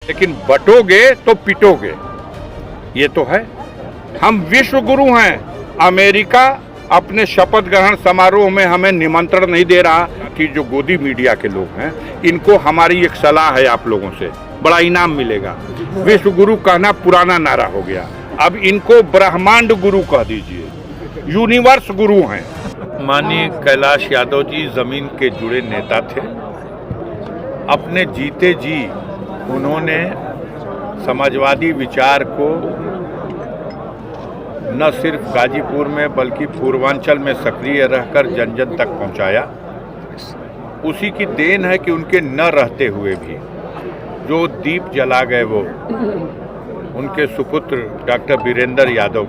लेकिन बटोगे तो पिटोगे, ये तो है। हम विश्व गुरु हैं। अमेरिका अपने शपथ ग्रहण समारोह में हमें निमंत्रण नहीं दे रहा कि जो गोदी मीडिया के लोग हैं, इनको हमारी एक सलाह है आप लोगों से, बड़ा इनाम मिलेगा। विश्व गुरु कहना पुराना नारा हो गया, अब इनको ब्रह्मांड गुरु कह दीजिए, यूनिवर्स गुरु हैं। माननीय कैलाश यादव जी जमीन के जुड़े नेता थे। अपने जीते जी उन्होंने समाजवादी विचार को न सिर्फ गाजीपुर में बल्कि पूर्वांचल में सक्रिय रहकर जन जन तक पहुंचाया। उसी की देन है कि उनके न रहते हुए भी जो दीप जला गए वो उनके सुपुत्र डॉक्टर वीरेंद्र यादव,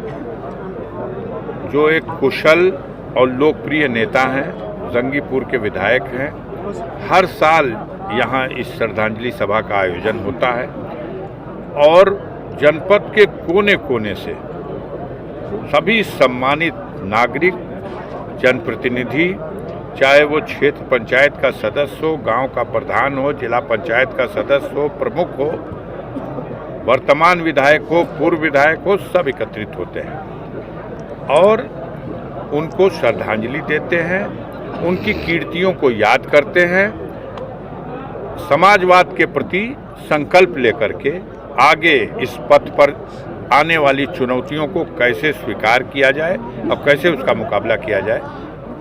जो एक कुशल और लोकप्रिय नेता हैं, जंगीपुर के विधायक हैं। हर साल यहाँ इस श्रद्धांजलि सभा का आयोजन होता है और जनपद के कोने कोने से सभी सम्मानित नागरिक, जनप्रतिनिधि, चाहे वो क्षेत्र पंचायत का सदस्य हो, गांव का प्रधान हो, जिला पंचायत का सदस्य हो, प्रमुख हो, वर्तमान विधायक हो, पूर्व विधायक हो, सब एकत्रित होते हैं और उनको श्रद्धांजलि देते हैं, उनकी कीर्तियों को याद करते हैं, समाजवाद के प्रति संकल्प लेकर के आगे इस पथ पर आने वाली चुनौतियों को कैसे स्वीकार किया जाए और कैसे उसका मुकाबला किया जाए,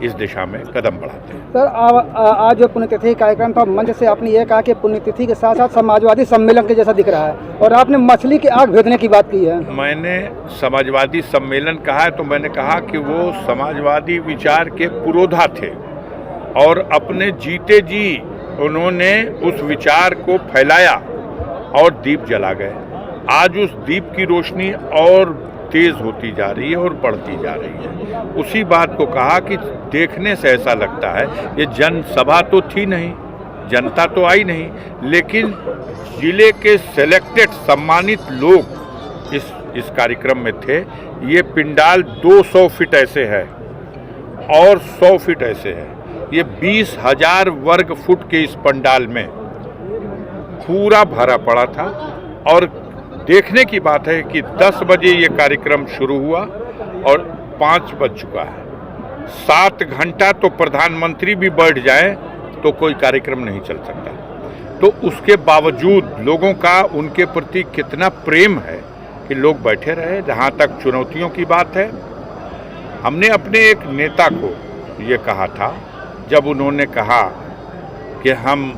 इस दिशा में कदम बढ़ाते हैं। सर, आज जो पुण्यतिथि कार्यक्रम था, मंच से आपने ये कहा कि पुण्यतिथि के साथ साथ समाजवादी सम्मेलन के जैसा दिख रहा है और आपने मछली की आग भेदने की बात की है। मैंने समाजवादी सम्मेलन कहा है तो मैंने कहा कि वो समाजवादी विचार के पुरोधा थे और अपने जीते जी उन्होंने उस विचार को फैलाया और दीप जला गए। आज उस दीप की रोशनी और तेज होती जा रही है और बढ़ती जा रही है। उसी बात को कहा कि देखने से ऐसा लगता है ये जनसभा तो थी नहीं, जनता तो आई नहीं, लेकिन जिले के सिलेक्टेड सम्मानित लोग इस कार्यक्रम में थे। ये पिंडाल 200 फीट ऐसे है और 100 फीट ऐसे है। ये 20,000 वर्ग फुट के इस पंडाल में पूरा भरा पड़ा था और देखने की बात है कि 10 बजे ये कार्यक्रम शुरू हुआ और 5 बज चुका है। 7 घंटा तो प्रधानमंत्री भी बैठ जाए तो कोई कार्यक्रम नहीं चल सकता। तो उसके बावजूद लोगों का उनके प्रति कितना प्रेम है कि लोग बैठे रहे। जहाँ तक चुनौतियों की बात है, हमने अपने एक नेता को ये कहा था जब उन्होंने कहा कि हम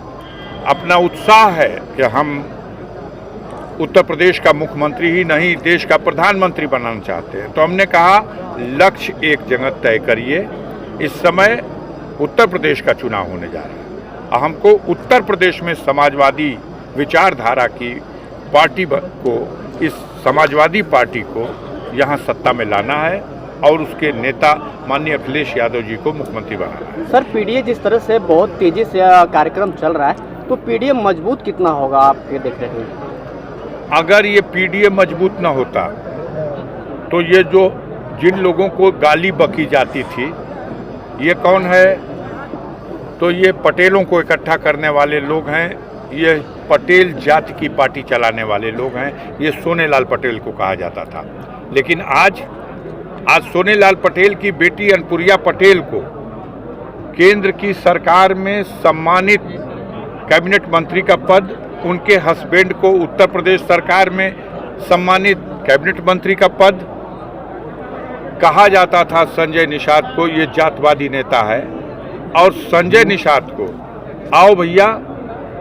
अपना उत्साह है कि हम उत्तर प्रदेश का मुख्यमंत्री ही नहीं देश का प्रधानमंत्री बनाना चाहते हैं, तो हमने कहा लक्ष्य एक जगह तय करिए। इस समय उत्तर प्रदेश का चुनाव होने जा रहा है। हमको उत्तर प्रदेश में समाजवादी विचारधारा की पार्टी को, इस समाजवादी पार्टी को यहाँ सत्ता में लाना है और उसके नेता माननीय अखिलेश यादव जी को मुख्यमंत्री बनाना है। सर, पीडीए जिस तरह से बहुत तेजी से कार्यक्रम चल रहा है, तो पीडीए मजबूत कितना होगा आपके देख रहे हैं? अगर ये पीडीए मजबूत न होता तो ये जो जिन लोगों को गाली बकी जाती थी, ये कौन है? तो ये पटेलों को इकट्ठा करने वाले लोग हैं, ये पटेल जाति की पार्टी चलाने वाले लोग हैं। ये सोनेलाल पटेल को कहा जाता था, लेकिन आज सोनेलाल पटेल की बेटी अनुप्रिया पटेल को केंद्र की सरकार में सम्मानित कैबिनेट मंत्री का पद, उनके हस्बैंड को उत्तर प्रदेश सरकार में सम्मानित कैबिनेट मंत्री का पद। कहा जाता था संजय निषाद को ये जातवादी नेता है और संजय निषाद को आओ भैया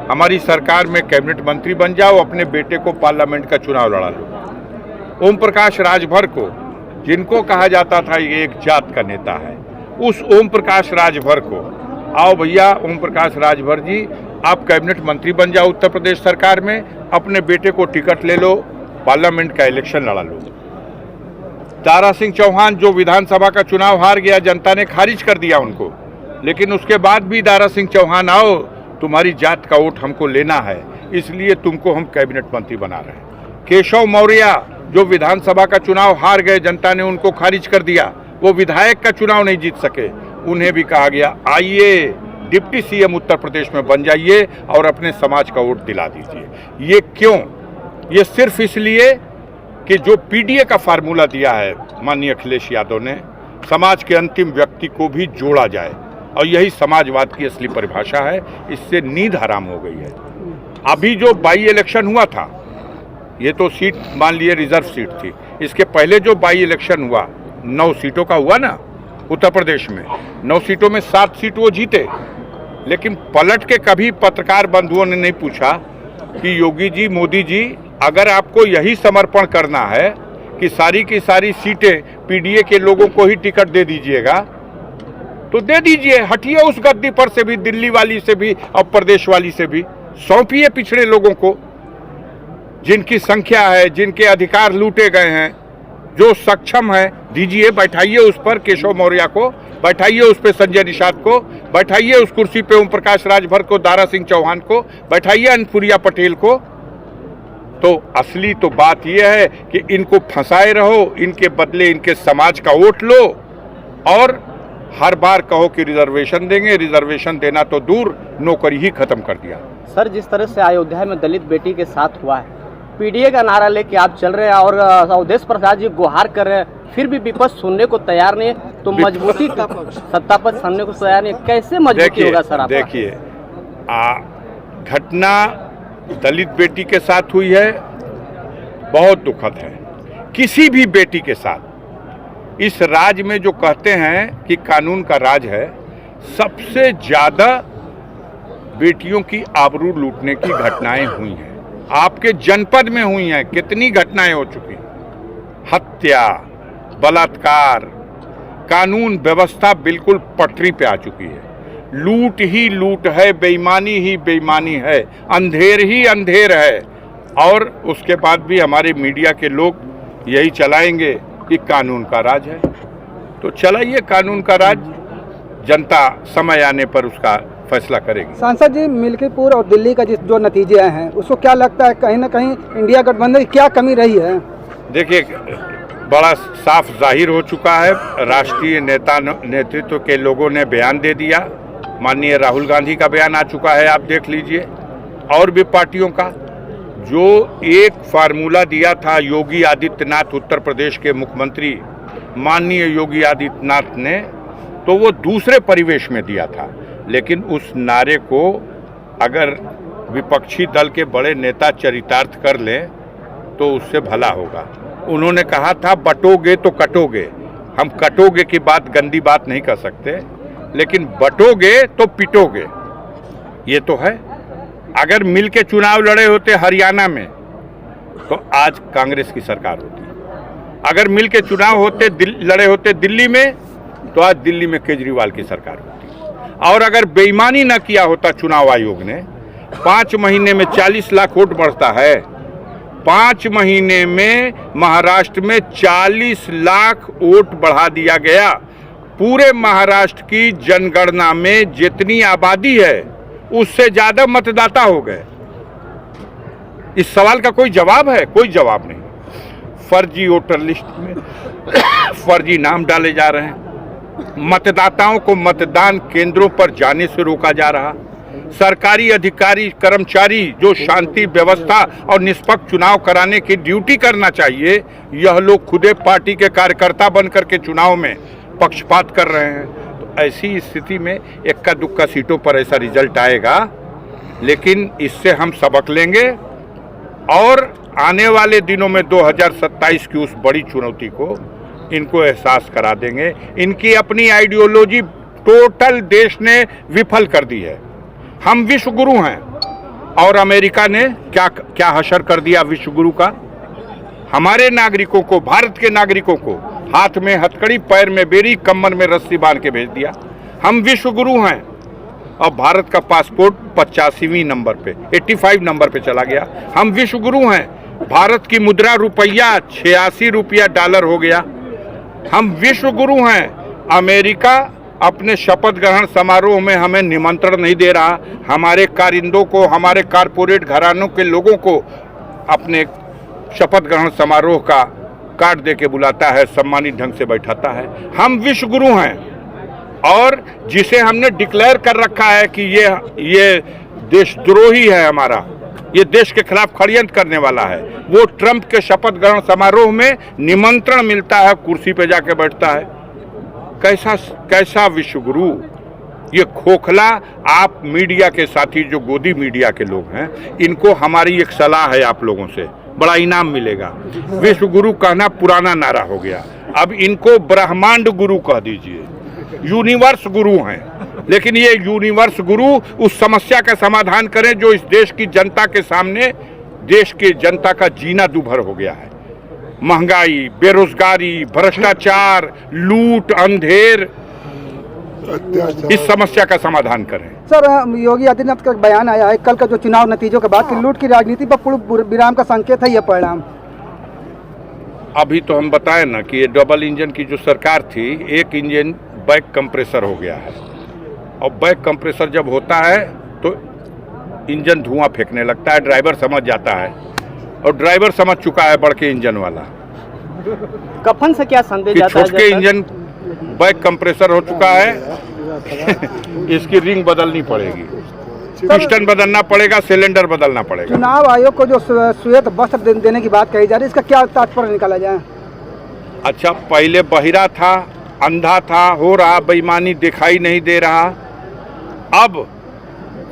हमारी सरकार में कैबिनेट मंत्री बन जाओ, अपने बेटे को पार्लियामेंट का चुनाव लड़ा लो। ओम प्रकाश राजभर को, जिनको कहा जाता था ये एक जात का नेता है, उस ओम प्रकाश राजभर को आओ भैया ओम प्रकाश राजभर जी आप कैबिनेट मंत्री बन जाओ उत्तर प्रदेश सरकार में, अपने बेटे को टिकट ले लो, पार्लियामेंट का इलेक्शन लड़ा लो। दारा सिंह चौहान जो विधानसभा का चुनाव हार गया, जनता ने खारिज कर दिया उनको, लेकिन उसके बाद भी दारा सिंह चौहान आओ तुम्हारी जात का वोट हमको लेना है, इसलिए तुमको हम कैबिनेट मंत्री बना रहे हैं। केशव मौर्य जो विधानसभा का चुनाव हार गए, जनता ने उनको खारिज कर दिया, वो विधायक का चुनाव नहीं जीत सके, उन्हें भी कहा गया आइए डिप्टी सीएम उत्तर प्रदेश में बन जाइए और अपने समाज का वोट दिला दीजिए। ये क्यों? ये सिर्फ इसलिए कि जो पीडीए का फार्मूला दिया है माननीय अखिलेश यादव ने, समाज के अंतिम व्यक्ति को भी जोड़ा जाए, और यही समाजवाद की असली परिभाषा है। इससे नींद हराम हो गई है। अभी जो बाई इलेक्शन हुआ था, ये तो सीट मान लिए रिजर्व सीट थी। इसके पहले जो बाई इलेक्शन हुआ 9 सीटों का हुआ ना उत्तर प्रदेश में, 9 सीटों में 7 सीट वो जीते। लेकिन पलट के कभी पत्रकार बंधुओं ने नहीं पूछा कि योगी जी, मोदी जी, अगर आपको यही समर्पण करना है कि सारी की सारी सीटें पीडीए के लोगों को ही टिकट दे दीजिएगा तो दे दीजिए, हटिए उस गद्दी पर से भी, दिल्ली वाली से भी और प्रदेश वाली से भी, सौंपिए पिछड़े लोगों को, जिनकी संख्या है, जिनके अधिकार लूटे गए हैं, जो सक्षम है, दीजिए, बैठाइए उस पर केशव मौर्य को, बैठाइए उस पर संजय निषाद को, बैठाइए उस कुर्सी पे ओम प्रकाश राजभर को, दारा सिंह चौहान को, बैठाइए अनुप्रिया पटेल को। तो असली तो बात यह है कि इनको फंसाए रहो, इनके बदले इनके समाज का वोट लो, और हर बार कहो कि रिजर्वेशन देंगे, रिजर्वेशन देना तो दूर, नौकरी ही खत्म कर दिया। सर, जिस तरह से अयोध्या में दलित बेटी के साथ हुआ है, पीडीए का नारा लेके आप चल रहे हैं और अवधेश प्रसाद जी गुहार कर रहे हैं, फिर भी विपक्ष सुनने को तैयार नहीं है, तो मजबूती का सत्ता पर सुनने को तैयार नहीं है, कैसे मजबूती होगा सर? आप देखिए, घटना दलित बेटी के साथ हुई है, बहुत दुखद है। किसी भी बेटी के साथ, इस राज्य में जो कहते हैं कि कानून का राज है, सबसे ज्यादा बेटियों की आबरू लूटने की घटनाएं हुई हैं। आपके जनपद में हुई हैं, कितनी घटनाएं हो चुकी, हत्या, बलात्कार, कानून व्यवस्था बिल्कुल पटरी पे आ चुकी है। लूट ही लूट है, बेईमानी ही बेईमानी है, अंधेर ही अंधेर है। और उसके बाद भी हमारे मीडिया के लोग यही चलाएंगे कि कानून का राज है। तो चलाइए कानून का राज, जनता समय आने पर उसका फैसला करेगी। सांसद जी, मिल्कीपुर और दिल्ली का जो नतीजे आए हैं, उसको क्या लगता है, कहीं ना कहीं इंडिया गठबंधन की क्या कमी रही है? देखिए, बड़ा साफ जाहिर हो चुका है। राष्ट्रीय नेतृत्व के लोगों ने बयान दे दिया। माननीय राहुल गांधी का बयान आ चुका है, आप देख लीजिए, और भी पार्टियों का। जो एक फार्मूला दिया था योगी आदित्यनाथ, उत्तर प्रदेश के मुख्यमंत्री माननीय योगी आदित्यनाथ ने, तो वो दूसरे परिवेश में दिया था। लेकिन उस नारे को अगर विपक्षी दल के बड़े नेता चरितार्थ कर लें तो उससे भला होगा। उन्होंने कहा था बटोगे तो कटोगे। हम कटोगे की बात, गंदी बात नहीं कर सकते, लेकिन बटोगे तो पिटोगे, ये तो है। अगर मिल के चुनाव लड़े होते हरियाणा में तो आज कांग्रेस की सरकार होती। अगर मिल के चुनाव लड़े होते दिल्ली में तो आज दिल्ली में केजरीवाल की सरकार होती। और अगर बेईमानी न किया होता चुनाव आयोग ने, 5 महीने में 40 लाख वोट बढ़ता है, 5 महीने में महाराष्ट्र में 40 लाख वोट बढ़ा दिया गया। पूरे महाराष्ट्र की जनगणना में जितनी आबादी है उससे ज्यादा मतदाता हो गए। इस सवाल का कोई जवाब है? कोई जवाब नहीं। फर्जी वोटर लिस्ट में फर्जी नाम डाले जा रहे हैं, मतदाताओं को मतदान केंद्रों पर जाने से रोका जा रहा, सरकारी अधिकारी कर्मचारी जो शांति व्यवस्था और निष्पक्ष चुनाव कराने की ड्यूटी करना चाहिए, यह लोग खुदे पार्टी के कार्यकर्ता बनकर के चुनाव में पक्षपात कर रहे हैं। तो ऐसी स्थिति में इक्का दुक्का सीटों पर ऐसा रिजल्ट आएगा, लेकिन इससे हम सबक लेंगे और आने वाले दिनों में 2027 की उस बड़ी चुनौती को इनको एहसास करा देंगे। इनकी अपनी आइडियोलॉजी टोटल देश ने विफल कर दी है। हम विश्व गुरु हैं और अमेरिका ने क्या हशर कर दिया विश्व गुरु का। हमारे नागरिकों को, भारत के नागरिकों को हाथ में हथकड़ी, पैर में बेड़ी, कमर में रस्सी बांध के भेज दिया। हम विश्व गुरु हैं और भारत का पासपोर्ट 85वें नंबर पे, 85 नंबर पे चला गया। हम विश्व गुरु हैं, भारत की मुद्रा रुपया 86 रुपया डॉलर हो गया। हम विश्व गुरु हैं, अमेरिका अपने शपथ ग्रहण समारोह में हमें निमंत्रण नहीं दे रहा, हमारे कारिंदों को, हमारे कारपोरेट घरानों के लोगों को अपने शपथ ग्रहण समारोह का कार्ड दे के बुलाता है, सम्मानित ढंग से बैठाता है। हम विश्व गुरु हैं और जिसे हमने डिक्लेयर कर रखा है कि ये देशद्रोही है हमारा, ये देश के खिलाफ षड्यंत्र करने वाला है, वो ट्रंप के शपथ ग्रहण समारोह में निमंत्रण मिलता है, कुर्सी पे जाके बैठता है। कैसा विश्वगुरु। ये खोखला आप मीडिया के साथी जो गोदी मीडिया के लोग हैं, इनको हमारी एक सलाह है आप लोगों से, बड़ा इनाम मिलेगा। विश्वगुरु कहना पुराना नारा हो गया, अब इनको ब्रह्मांड गुरु कह दीजिए। यूनिवर्स गुरु हैं, लेकिन ये यूनिवर्स गुरु उस समस्या का समाधान करें जो इस देश की जनता के सामने, देश की जनता का जीना दूभर हो गया है। महंगाई, बेरोजगारी, भ्रष्टाचार, लूट, अंधेर, इस समस्या का समाधान करें। सर, योगी आदित्यनाथ का बयान आया है कल का जो चुनाव नतीजों के बाद कि लूट की राजनीति पर पूर्ण विराम का संकेत है ये परिणाम। अभी तो हम बताएं ना कि ये डबल इंजन की जो सरकार थी, एक इंजन बैक कंप्रेसर हो गया है, और बैक कंप्रेसर जब होता है तो इंजन धुआं फेंकने लगता है, ड्राइवर समझ जाता है, और ड्राइवर समझ चुका है बड़के इंजन वाला। कफन से क्या संदेश कि जाता है? छोटे इंजन बैक कंप्रेसर हो चुका है, इसकी रिंग बदलनी पड़ेगी, पिस्टन बदलना पड़ेगा, सिलेंडर बदलना पड़ेगा। चुनाव आयोग को जो श्वेत वस्त्र देने की बात कही जा रही है, इसका क्या तात्पर्य निकाला जाए? अच्छा, पहले बहिरा था, अंधा था, हो रहा बेईमानी, दिखाई नहीं दे रहा, अब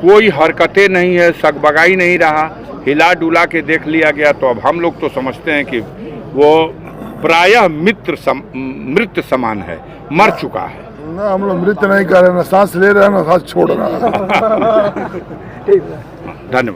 कोई हरकतें नहीं है, सकबगाई नहीं रहा, हिला डुला के देख लिया गया, तो अब हम लोग तो समझते हैं कि वो प्रायः मृत समान है, मर चुका है। ना हम लोग मृत नहीं कर रहे, ना सांस ले रहे हैं ना सांस छोड़ रहा है। धन्यवाद।